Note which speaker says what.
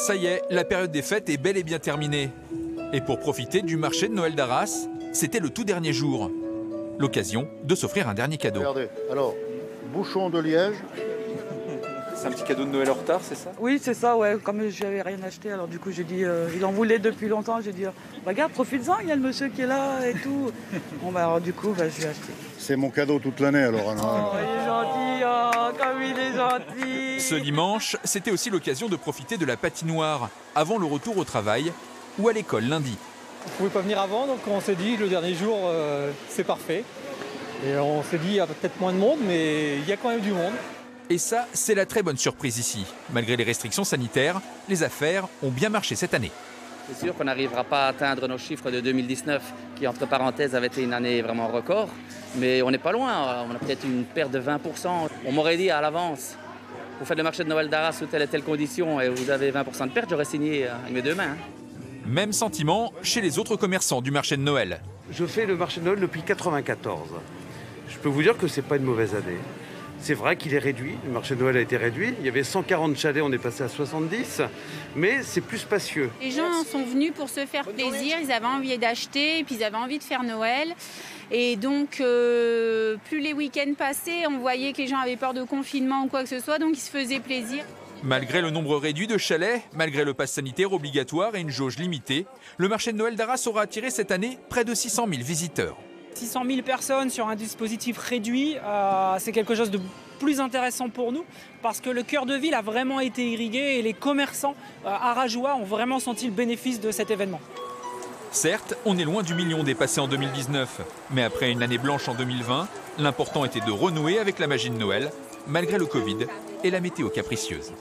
Speaker 1: Ça y est, la période des fêtes est bel et bien terminée. Et pour profiter du marché de Noël d'Arras, c'était le tout dernier jour. L'occasion de s'offrir un dernier cadeau.
Speaker 2: Regardez, alors, bouchon de liège.
Speaker 3: C'est un petit cadeau de Noël en retard, c'est ça?
Speaker 4: Oui, c'est ça, ouais. Comme je n'avais rien acheté, alors du coup, j'ai dit, il en voulait depuis longtemps. J'ai dit, regarde, profite-en, il y a le monsieur qui est là et tout. Bon, bah, alors du coup, bah, je l'ai acheté.
Speaker 2: C'est mon cadeau toute l'année, alors. À Noël.
Speaker 4: Oh, il est gentil, oh, comme il est gentil.
Speaker 1: Ce dimanche, c'était aussi l'occasion de profiter de la patinoire avant le retour au travail ou à l'école lundi.
Speaker 5: On ne pouvait pas venir avant, donc on s'est dit le dernier jour, c'est parfait. Et on s'est dit, il y a peut-être moins de monde, mais il y a quand même du monde.
Speaker 1: Et ça, c'est la très bonne surprise ici. Malgré les restrictions sanitaires, les affaires ont bien marché cette année.
Speaker 6: C'est sûr qu'on n'arrivera pas à atteindre nos chiffres de 2019, qui entre parenthèses avait été une année vraiment record. Mais on n'est pas loin, on a peut-être une perte de 20%. On m'aurait dit à l'avance, vous faites le marché de Noël d'Arras sous telle et telle condition et vous avez 20% de perte, j'aurais signé avec mes deux mains.
Speaker 1: Même sentiment chez les autres commerçants du marché de Noël.
Speaker 7: Je fais le marché de Noël depuis 1994. Je peux vous dire que c'est pas une mauvaise année. C'est vrai qu'il est réduit, le marché de Noël a été réduit. Il y avait 140 chalets, on est passé à 70, mais c'est plus spacieux.
Speaker 8: Les gens sont venus pour se faire plaisir, ils avaient envie d'acheter, et puis ils avaient envie de faire Noël. Et donc, plus les week-ends passaient, on voyait que les gens avaient peur de confinement ou quoi que ce soit, donc ils se faisaient plaisir.
Speaker 1: Malgré le nombre réduit de chalets, malgré le pass sanitaire obligatoire et une jauge limitée, le marché de Noël d'Arras aura attiré cette année près de 600 000 visiteurs.
Speaker 9: 600 000 personnes sur un dispositif réduit, c'est quelque chose de plus intéressant pour nous parce que le cœur de ville a vraiment été irrigué et les commerçants arageois ont vraiment senti le bénéfice de cet événement.
Speaker 1: Certes, on est loin du million dépassé en 2019, mais après une année blanche en 2020, l'important était de renouer avec la magie de Noël, malgré le Covid et la météo capricieuse.